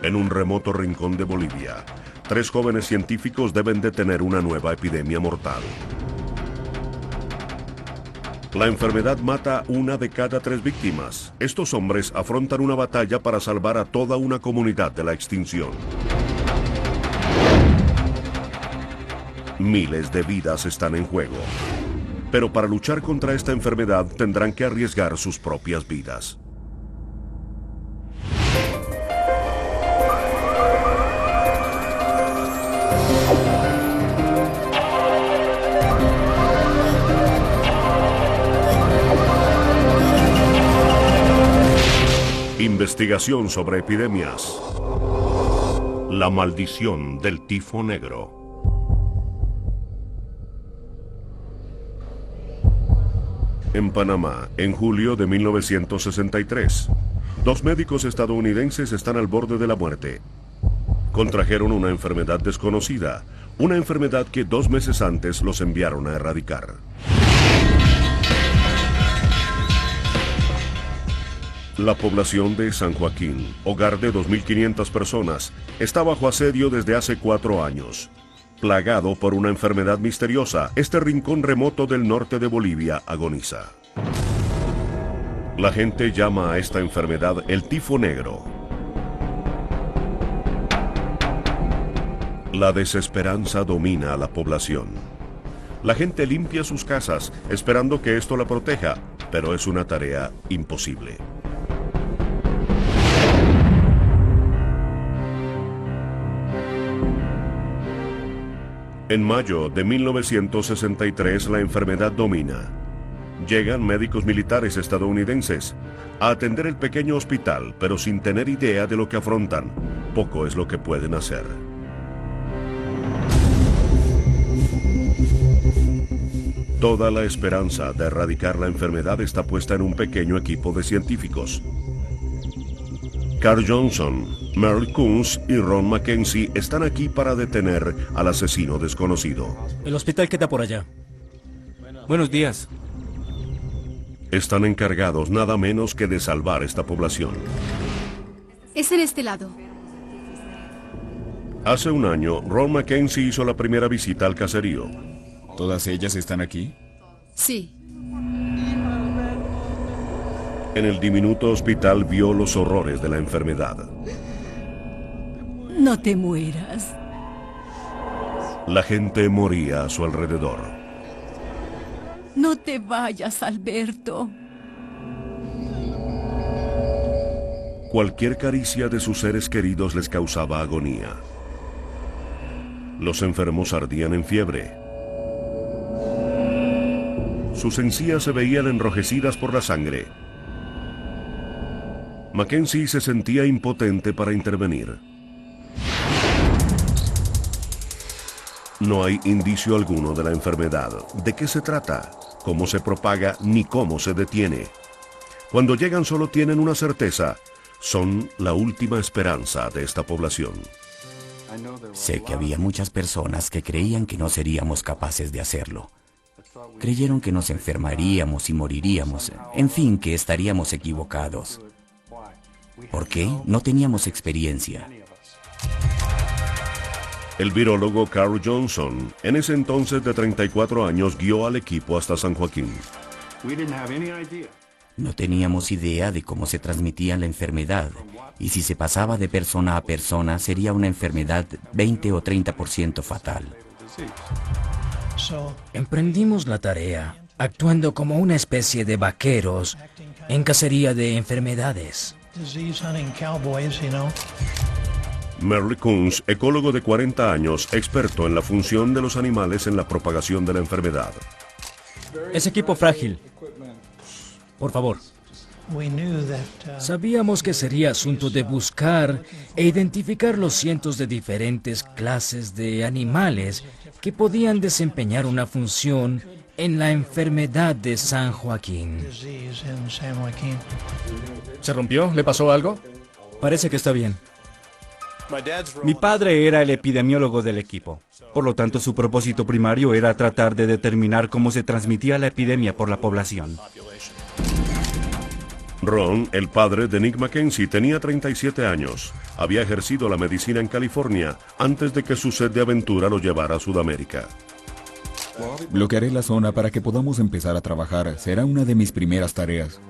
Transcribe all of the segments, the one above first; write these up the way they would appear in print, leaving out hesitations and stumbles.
En un remoto rincón de Bolivia, 3 jóvenes científicos deben detener una nueva epidemia mortal. La enfermedad mata 1 de cada 3 víctimas. Estos hombres afrontan una batalla para salvar a toda una comunidad de la extinción. Miles de vidas están en juego. Pero para luchar contra esta enfermedad tendrán que arriesgar sus propias vidas. Investigación sobre epidemias. La maldición del tifo negro. En Panamá, en julio de 1963, 2 médicos estadounidenses están al borde de la muerte. Contrajeron una enfermedad desconocida, una enfermedad que 2 meses antes los enviaron a erradicar. La población de San Joaquín, hogar de 2.500 personas, está bajo asedio desde hace 4 años. Plagado por una enfermedad misteriosa, este rincón remoto del norte de Bolivia agoniza. La gente llama a esta enfermedad el tifo negro. La desesperanza domina a la población. La gente limpia sus casas, esperando que esto la proteja, pero es una tarea imposible. En mayo de 1963 la enfermedad domina. Llegan médicos militares estadounidenses a atender el pequeño hospital, pero sin tener idea de lo que afrontan. Poco es lo que pueden hacer. Toda la esperanza de erradicar la enfermedad está puesta en un pequeño equipo de científicos. Carl Johnson, Merle Kunz y Ron Mackenzie están aquí para detener al asesino desconocido. El hospital queda por allá. Buenos días. Están encargados nada menos que de salvar esta población. Es en este lado. Hace un año, Ron Mackenzie hizo la primera visita al caserío. ¿Todas ellas están aquí? Sí. En el diminuto hospital vio los horrores de la enfermedad. No te mueras. La gente moría a su alrededor. No te vayas, Alberto. Cualquier caricia de sus seres queridos les causaba agonía. Los enfermos ardían en fiebre. Sus encías se veían enrojecidas por la sangre. Mackenzie se sentía impotente para intervenir. No hay indicio alguno de la enfermedad, de qué se trata, cómo se propaga ni cómo se detiene. Cuando llegan solo tienen una certeza: son la última esperanza de esta población. Sé que había muchas personas que creían que no seríamos capaces de hacerlo. Creyeron que nos enfermaríamos y moriríamos, en fin, que estaríamos equivocados. ¿Por qué? No teníamos experiencia. El virólogo Carl Johnson, en ese entonces de 34 años, guió al equipo hasta San Joaquín. No teníamos idea de cómo se transmitía la enfermedad, y si se pasaba de persona a persona sería una enfermedad 20 o 30% fatal. Emprendimos la tarea, actuando como una especie de vaqueros en cacería de enfermedades. Merle Kunz, ecólogo de 40 años, experto en la función de los animales en la propagación de la enfermedad. Es equipo frágil. Por favor. Sabíamos que sería asunto de buscar e identificar los cientos de diferentes clases de animales que podían desempeñar una función en la enfermedad de San Joaquín. ¿Se rompió? ¿Le pasó algo? Parece que está bien. Mi padre era el epidemiólogo del equipo. Por lo tanto, su propósito primario era tratar de determinar cómo se transmitía la epidemia por la población. Ron, el padre de Nick Mackenzie, tenía 37 años. Había ejercido la medicina en California antes de que su sed de aventura lo llevara a Sudamérica. Bloquearé la zona para que podamos empezar a trabajar. Será una de mis primeras tareas.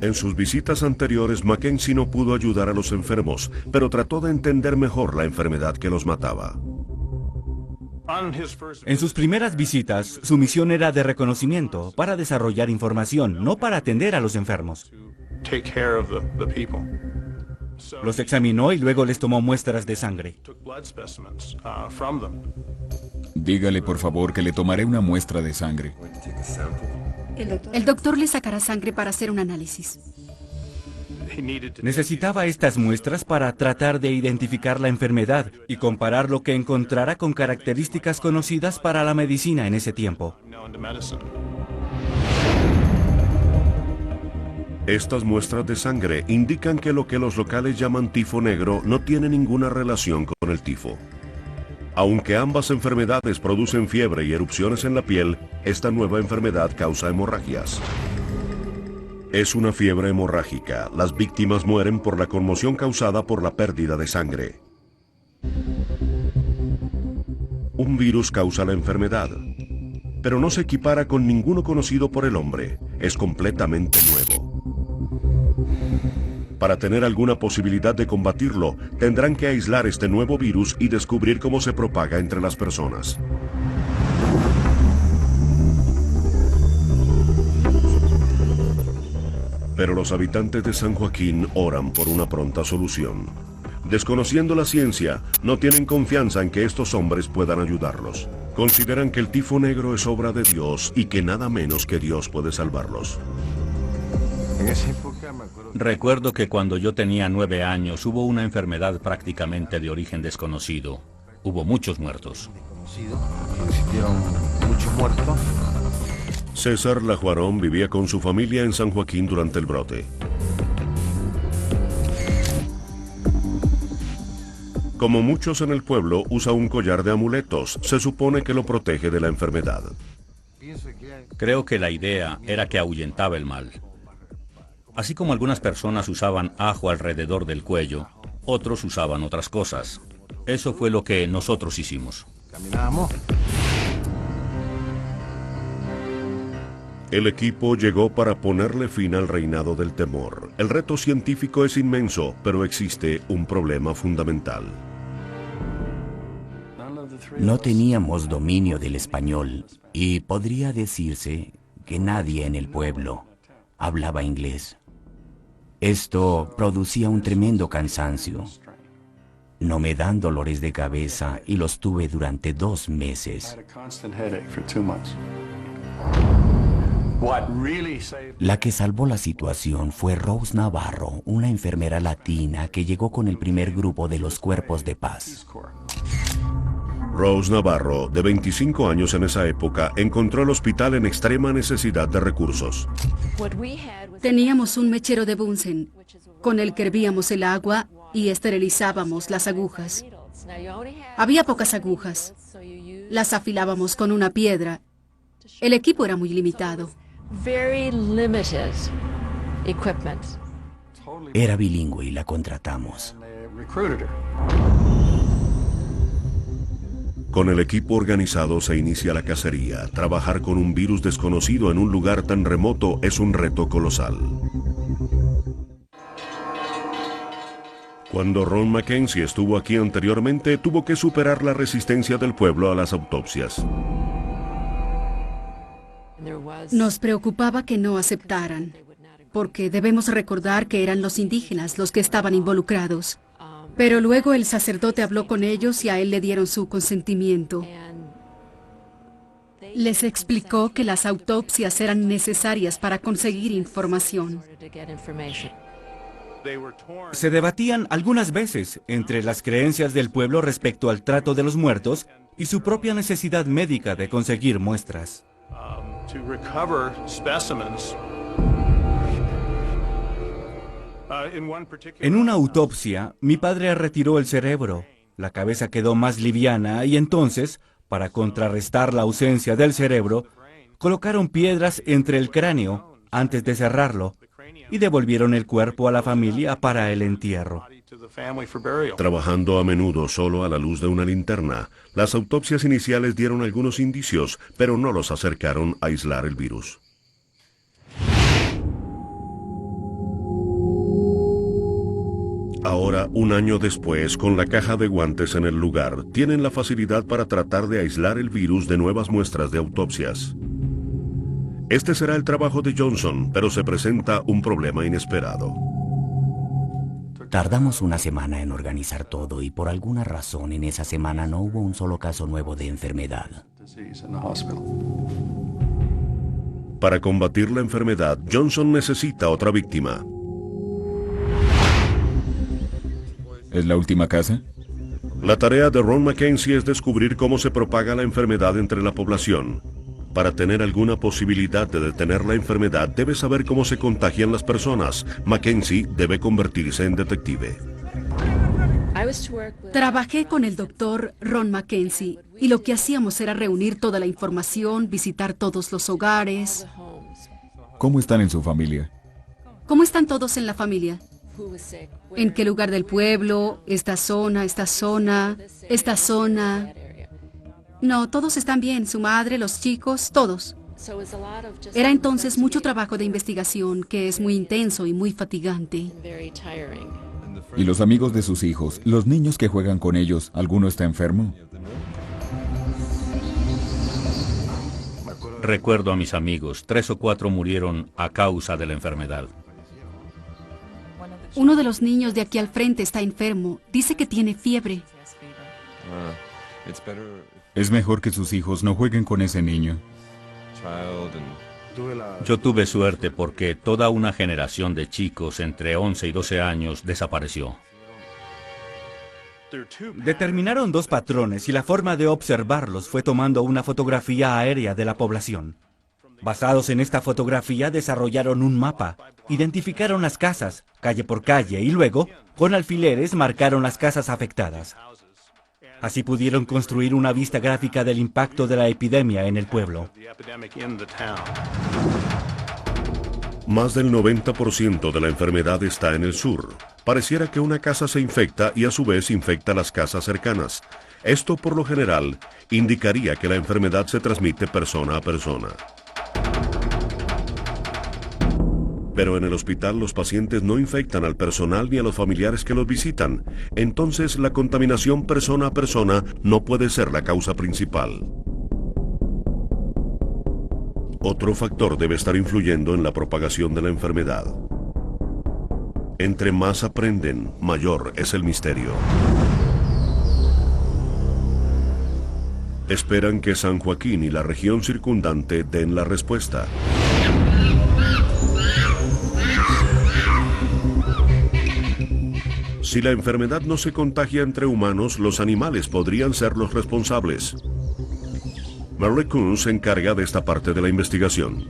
En sus visitas anteriores, Mackenzie no pudo ayudar a los enfermos, pero trató de entender mejor la enfermedad que los mataba. En sus primeras visitas, su misión era de reconocimiento, para desarrollar información, no para atender a los enfermos. Los examinó y luego les tomó muestras de sangre. Dígale, por favor, que le tomaré una muestra de sangre. El doctor le sacará sangre para hacer un análisis. Necesitaba estas muestras para tratar de identificar la enfermedad y comparar lo que encontrara con características conocidas para la medicina en ese tiempo. Estas muestras de sangre indican que lo que los locales llaman tifo negro no tiene ninguna relación con el tifo. Aunque ambas enfermedades producen fiebre y erupciones en la piel, esta nueva enfermedad causa hemorragias. Es una fiebre hemorrágica. Las víctimas mueren por la conmoción causada por la pérdida de sangre. Un virus causa la enfermedad, pero no se equipara con ninguno conocido por el hombre. Es completamente nuevo. Para tener alguna posibilidad de combatirlo, tendrán que aislar este nuevo virus y descubrir cómo se propaga entre las personas. Pero los habitantes de San Joaquín oran por una pronta solución. Desconociendo la ciencia, no tienen confianza en que estos hombres puedan ayudarlos. Consideran que el tifo negro es obra de Dios y que nada menos que Dios puede salvarlos. Recuerdo que cuando yo tenía 9 años hubo una enfermedad prácticamente de origen desconocido. Hubo muchos muertos. César Lajuarón vivía con su familia en San Joaquín durante el brote. Como muchos en el pueblo, usa un collar de amuletos. Se supone que lo protege de la enfermedad. Creo que la idea era que ahuyentaba el mal. Así como algunas personas usaban ajo alrededor del cuello, otros usaban otras cosas. Eso fue lo que nosotros hicimos. El equipo llegó para ponerle fin al reinado del temor. El reto científico es inmenso, pero existe un problema fundamental. No teníamos dominio del español y podría decirse que nadie en el pueblo hablaba inglés. Esto producía un tremendo cansancio. No me dan dolores de cabeza y los tuve durante 2 meses. La que salvó la situación fue Rose Navarro, una enfermera latina que llegó con el primer grupo de los cuerpos de paz. Rose Navarro, de 25 años en esa época, encontró el hospital en extrema necesidad de recursos. Teníamos un mechero de Bunsen, con el que hervíamos el agua y esterilizábamos las agujas. Había pocas agujas. Las afilábamos con una piedra. El equipo era muy limitado. Era bilingüe y la contratamos. Con el equipo organizado se inicia la cacería. Trabajar con un virus desconocido en un lugar tan remoto es un reto colosal. Cuando Ron Mackenzie estuvo aquí anteriormente, tuvo que superar la resistencia del pueblo a las autopsias. Nos preocupaba que no aceptaran, porque debemos recordar que eran los indígenas los que estaban involucrados. Pero luego el sacerdote habló con ellos y a él le dieron su consentimiento. Les explicó que las autopsias eran necesarias para conseguir información. Se debatían algunas veces entre las creencias del pueblo respecto al trato de los muertos y su propia necesidad médica de conseguir muestras. En una autopsia, mi padre retiró el cerebro. La cabeza quedó más liviana y entonces, para contrarrestar la ausencia del cerebro, colocaron piedras entre el cráneo antes de cerrarlo y devolvieron el cuerpo a la familia para el entierro. Trabajando a menudo solo a la luz de una linterna, las autopsias iniciales dieron algunos indicios, pero no los acercaron a aislar el virus. Ahora, un año después, con la caja de guantes en el lugar, tienen la facilidad para tratar de aislar el virus de nuevas muestras de autopsias. Este será el trabajo de Johnson, pero se presenta un problema inesperado. Tardamos una semana en organizar todo y por alguna razón en esa semana no hubo un solo caso nuevo de enfermedad. Para combatir la enfermedad, Johnson necesita otra víctima. ¿Es la última casa? La tarea de Ron Mackenzie es descubrir cómo se propaga la enfermedad entre la población. Para tener alguna posibilidad de detener la enfermedad, debe saber cómo se contagian las personas. Mackenzie debe convertirse en detective. Trabajé con el doctor Ron Mackenzie y lo que hacíamos era reunir toda la información, visitar todos los hogares. ¿Cómo están en su familia? ¿Cómo están todos en la familia? ¿En qué lugar del pueblo? ¿Esta zona, esta zona, esta zona? No, todos están bien, su madre, los chicos, todos. Era entonces mucho trabajo de investigación que es muy intenso y muy fatigante. ¿Y los amigos de sus hijos, los niños que juegan con ellos, alguno está enfermo? Recuerdo a mis amigos, 3 o 4 murieron a causa de la enfermedad. Uno de los niños de aquí al frente está enfermo. Dice que tiene fiebre. Es mejor que sus hijos no jueguen con ese niño. Yo tuve suerte porque toda una generación de chicos entre 11 y 12 años desapareció. Determinaron 2 patrones y la forma de observarlos fue tomando una fotografía aérea de la población. Basados en esta fotografía desarrollaron un mapa, identificaron las casas, calle por calle, y luego, con alfileres, marcaron las casas afectadas. Así pudieron construir una vista gráfica del impacto de la epidemia en el pueblo. Más del 90% de la enfermedad está en el sur. Pareciera que una casa se infecta y a su vez infecta las casas cercanas. Esto, por lo general, indicaría que la enfermedad se transmite persona a persona. Pero en el hospital los pacientes no infectan al personal ni a los familiares que los visitan. Entonces la contaminación persona a persona no puede ser la causa principal. Otro factor debe estar influyendo en la propagación de la enfermedad. Entre más aprenden, mayor es el misterio. Esperan que San Joaquín y la región circundante den la respuesta. Si la enfermedad no se contagia entre humanos, los animales podrían ser los responsables. Merle Kuhn se encarga de esta parte de la investigación.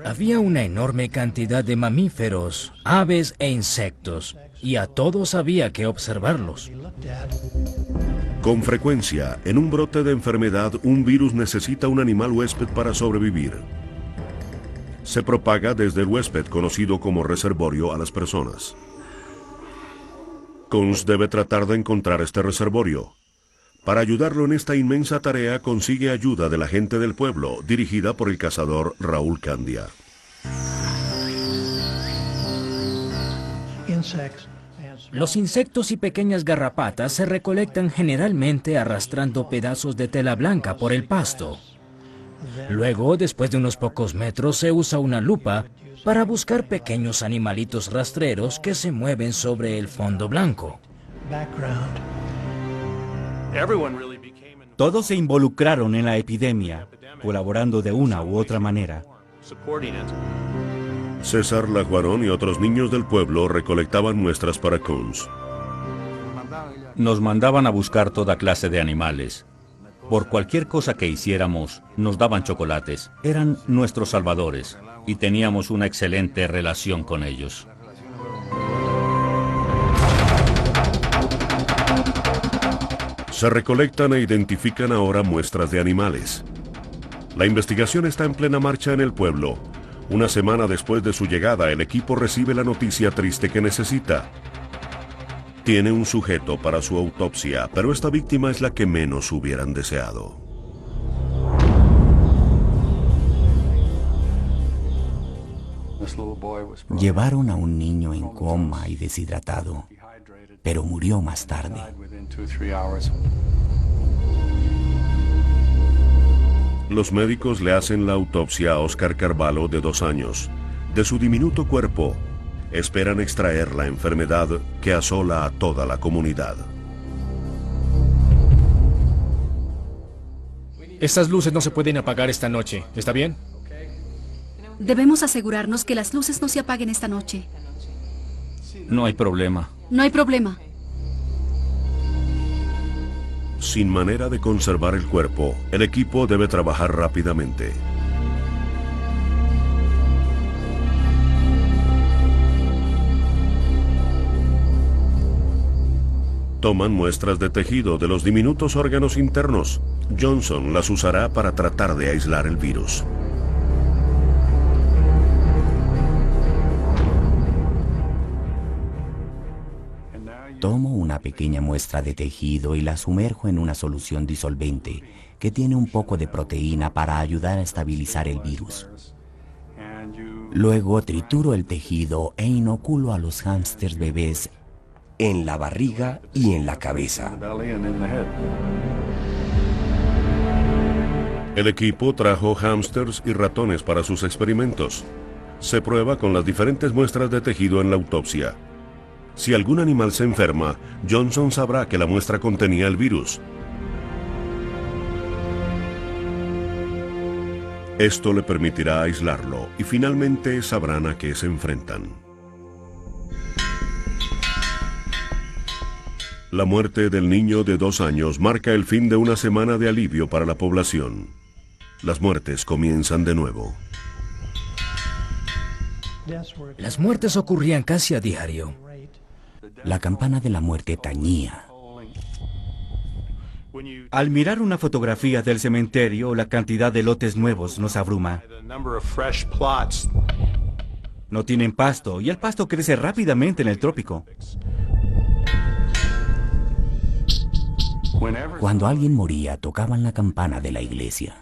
Había una enorme cantidad de mamíferos, aves e insectos, y a todos había que observarlos. Con frecuencia, en un brote de enfermedad, un virus necesita un animal huésped para sobrevivir. Se propaga desde el huésped, conocido como reservorio, a las personas. Kunz debe tratar de encontrar este reservorio. Para ayudarlo en esta inmensa tarea, consigue ayuda de la gente del pueblo, dirigida por el cazador Raúl Candia. Los insectos y pequeñas garrapatas se recolectan generalmente arrastrando pedazos de tela blanca por el pasto. Luego, después de unos pocos metros, se usa una lupa para buscar pequeños animalitos rastreros que se mueven sobre el fondo blanco. Todos se involucraron en la epidemia, colaborando de una u otra manera. César Laguarón y otros niños del pueblo recolectaban muestras para Kunz. Nos mandaban a buscar toda clase de animales. Por cualquier cosa que hiciéramos, nos daban chocolates. Eran nuestros salvadores y teníamos una excelente relación con ellos. Se recolectan e identifican ahora muestras de animales. La investigación está en plena marcha en el pueblo. Una semana después de su llegada, el equipo recibe la noticia triste que necesita. Tiene un sujeto para su autopsia, pero esta víctima es la que menos hubieran deseado. Llevaron a un niño en coma y deshidratado, pero murió más tarde. Los médicos le hacen la autopsia a Oscar Carvalho, de 2 años. De su diminuto cuerpo, esperan extraer la enfermedad que asola a toda la comunidad. Estas luces no se pueden apagar esta noche, ¿está bien? Debemos asegurarnos que las luces no se apaguen esta noche. No hay problema. No hay problema. Sin manera de conservar el cuerpo, el equipo debe trabajar rápidamente. Toman muestras de tejido de los diminutos órganos internos. Johnson las usará para tratar de aislar el virus. Tomo una pequeña muestra de tejido y la sumerjo en una solución disolvente que tiene un poco de proteína para ayudar a estabilizar el virus. Luego trituro el tejido e inoculo a los hámsters bebés en la barriga y en la cabeza. El equipo trajo hámsters y ratones para sus experimentos. Se prueba con las diferentes muestras de tejido en la autopsia. Si algún animal se enferma, Johnson sabrá que la muestra contenía el virus. Esto le permitirá aislarlo y finalmente sabrán a qué se enfrentan. La muerte del niño de 2 años marca el fin de una semana de alivio para la población. Las muertes comienzan de nuevo. Las muertes ocurrían casi a diario. La campana de la muerte tañía. Al mirar una fotografía del cementerio, la cantidad de lotes nuevos nos abruma. No tienen pasto y el pasto crece rápidamente en el trópico. Cuando alguien moría, tocaban la campana de la iglesia.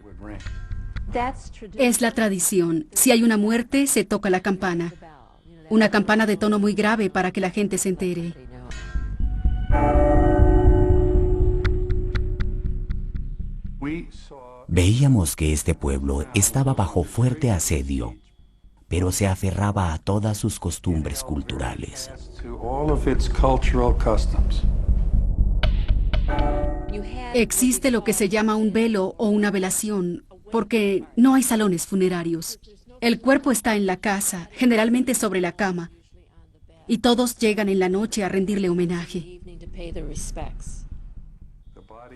Es la tradición. Si hay una muerte, se toca la campana. Una campana de tono muy grave para que la gente se entere. Veíamos que este pueblo estaba bajo fuerte asedio, pero se aferraba a todas sus costumbres culturales. Existe lo que se llama un velo o una velación, porque no hay salones funerarios. El cuerpo está en la casa, generalmente sobre la cama, y todos llegan en la noche a rendirle homenaje.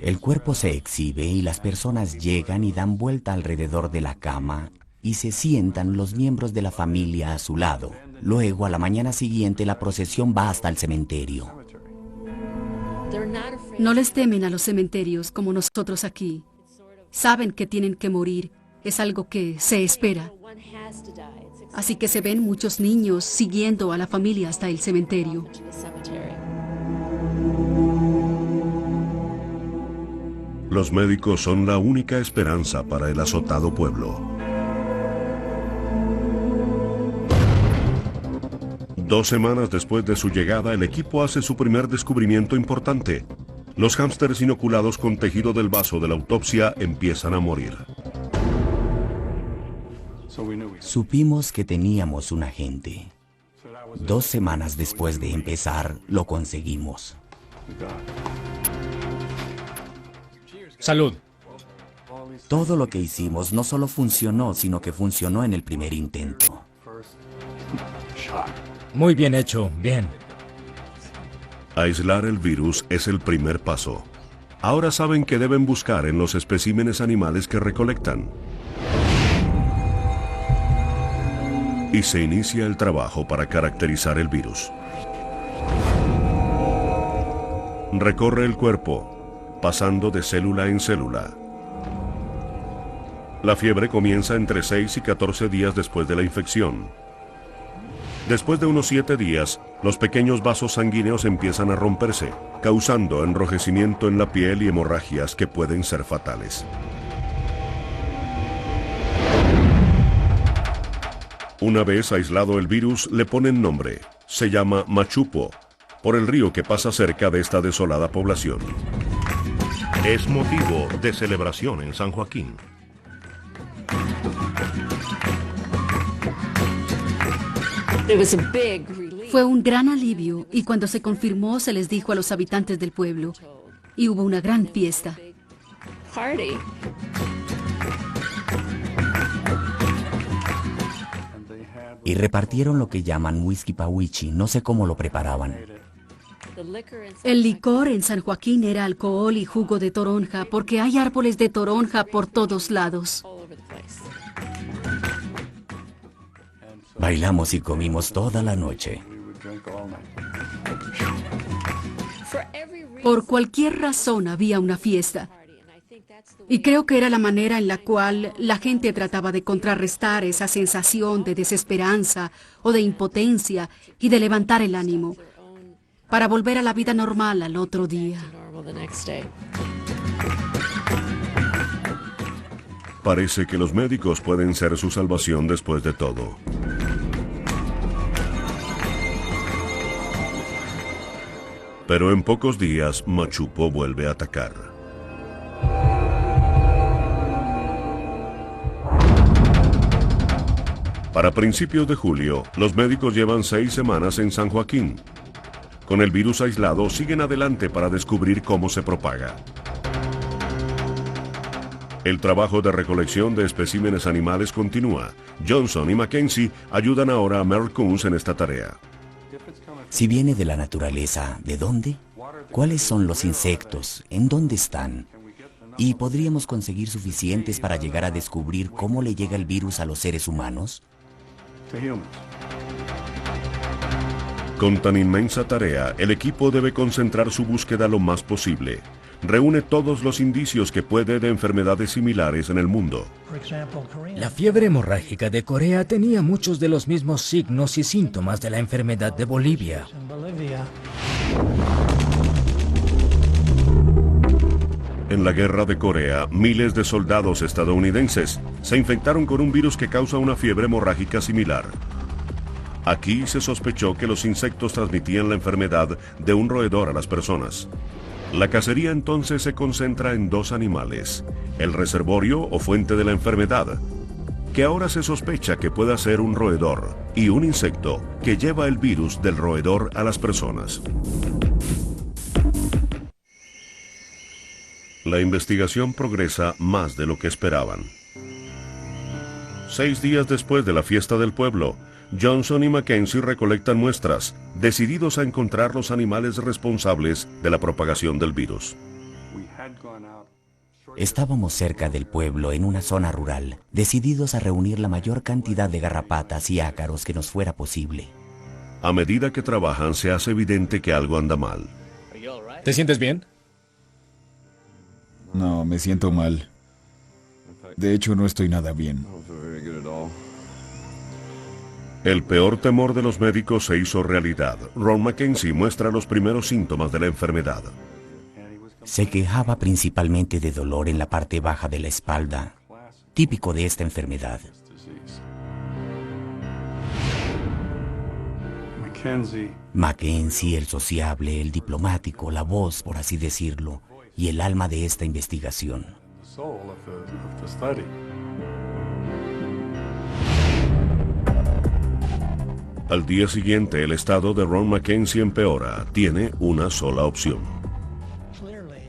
El cuerpo se exhibe y las personas llegan y dan vuelta alrededor de la cama y se sientan los miembros de la familia a su lado. Luego, a la mañana siguiente, la procesión va hasta el cementerio. No les temen a los cementerios como nosotros aquí. Saben que tienen que morir. Es algo que se espera. Así que se ven muchos niños siguiendo a la familia hasta el cementerio. Los médicos son la única esperanza para el azotado pueblo. 2 semanas después de su llegada, el equipo hace su primer descubrimiento importante. Los hámsters inoculados con tejido del vaso de la autopsia empiezan a morir. Supimos que teníamos un agente. 2 semanas después de empezar, lo conseguimos. Salud. Todo lo que hicimos no solo funcionó, sino que funcionó en el primer intento. Muy bien hecho, bien. Aislar el virus es el primer paso. Ahora saben que deben buscar en los especímenes animales que recolectan. Y se inicia el trabajo para caracterizar el virus. Recorre el cuerpo, pasando de célula en célula. La fiebre comienza entre 6 y 14 días después de la infección. Después de unos 7 días, los pequeños vasos sanguíneos empiezan a romperse, causando enrojecimiento en la piel y hemorragias que pueden ser fatales. Una vez aislado el virus, le ponen nombre. Se llama Machupo, por el río que pasa cerca de esta desolada población. Es motivo de celebración en San Joaquín. Fue un gran alivio y cuando se confirmó se les dijo a los habitantes del pueblo y hubo una gran fiesta. Y repartieron lo que llaman whisky pawichi, no sé cómo lo preparaban. El licor en San Joaquín era alcohol y jugo de toronja porque hay árboles de toronja por todos lados. Bailamos y comimos toda la noche. Por cualquier razón había una fiesta. Y creo que era la manera en la cual la gente trataba de contrarrestar esa sensación de desesperanza o de impotencia y de levantar el ánimo para volver a la vida normal al otro día. Parece que los médicos pueden ser su salvación después de todo. Pero en pocos días, Machupo vuelve a atacar. Para principios de julio, los médicos llevan 6 semanas en San Joaquín. Con el virus aislado, siguen adelante para descubrir cómo se propaga. El trabajo de recolección de especímenes animales continúa. Johnson y Mackenzie ayudan ahora a Merle Coons en esta tarea. Si viene de la naturaleza, ¿de dónde? ¿Cuáles son los insectos? ¿En dónde están? ¿Y podríamos conseguir suficientes para llegar a descubrir cómo le llega el virus a los seres humanos? Con tan inmensa tarea, el equipo debe concentrar su búsqueda lo más posible. Reúne todos los indicios que puede de enfermedades similares en el mundo. La fiebre hemorrágica de Corea tenía muchos de los mismos signos y síntomas de la enfermedad de Bolivia. En la guerra de Corea, miles de soldados estadounidenses se infectaron con un virus que causa una fiebre hemorrágica similar. Aquí se sospechó que los insectos transmitían la enfermedad de un roedor a las personas. La cacería entonces se concentra en 2 animales, el reservorio o fuente de la enfermedad, que ahora se sospecha que pueda ser un roedor, y un insecto que lleva el virus del roedor a las personas. La investigación progresa más de lo que esperaban. 6 días después de la fiesta del pueblo, Johnson y Mackenzie recolectan muestras, decididos a encontrar los animales responsables de la propagación del virus. Estábamos cerca del pueblo, en una zona rural, decididos a reunir la mayor cantidad de garrapatas y ácaros que nos fuera posible. A medida que trabajan, se hace evidente que algo anda mal. ¿Te sientes bien? No, me siento mal. De hecho, no estoy nada bien. El peor temor de los médicos se hizo realidad. Ron Mackenzie muestra los primeros síntomas de la enfermedad. Se quejaba principalmente de dolor en la parte baja de la espalda, típico de esta enfermedad. Mackenzie, el sociable, el diplomático, la voz, por así decirlo, y el alma de esta investigación. Al día siguiente, el estado de Ron Mackenzie empeora. Tiene una sola opción.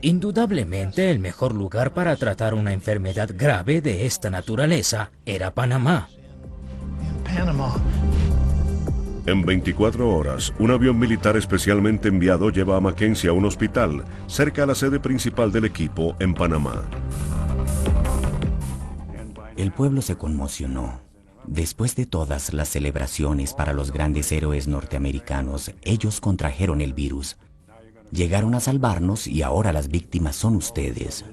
Indudablemente, el mejor lugar para tratar una enfermedad grave de esta naturaleza era Panamá. En 24 horas, un avión militar especialmente enviado lleva a Mackenzie a un hospital cerca a la sede principal del equipo en Panamá. El pueblo se conmocionó. Después de todas las celebraciones para los grandes héroes norteamericanos, ellos contrajeron el virus. Llegaron a salvarnos y ahora las víctimas son ustedes.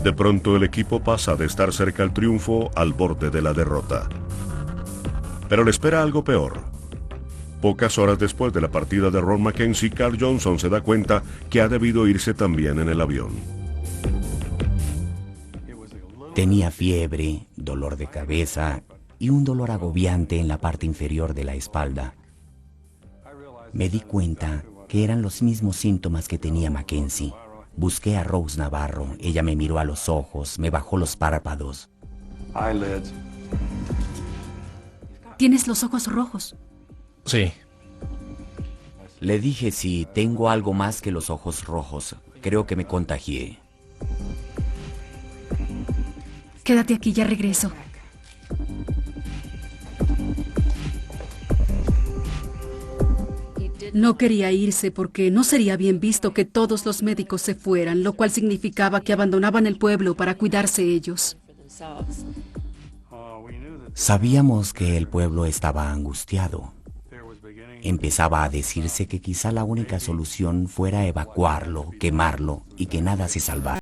De pronto el equipo pasa de estar cerca al triunfo al borde de la derrota. Pero le espera algo peor. Pocas horas después de la partida de Ron Mackenzie, Carl Johnson se da cuenta que ha debido irse también en el avión. Tenía fiebre, dolor de cabeza y un dolor agobiante en la parte inferior de la espalda. Me di cuenta que eran los mismos síntomas que tenía Mackenzie. Busqué a Rose Navarro. Ella me miró a los ojos, me bajó los párpados. Tienes los ojos rojos. Sí. Le dije, sí, tengo algo más que los ojos rojos. Creo que me contagié. Quédate aquí, ya regreso. No quería irse porque no sería bien visto que todos los médicos se fueran, lo cual significaba que abandonaban el pueblo para cuidarse ellos. Sabíamos que el pueblo estaba angustiado. Empezaba a decirse que quizá la única solución fuera evacuarlo, quemarlo y que nada se salvara.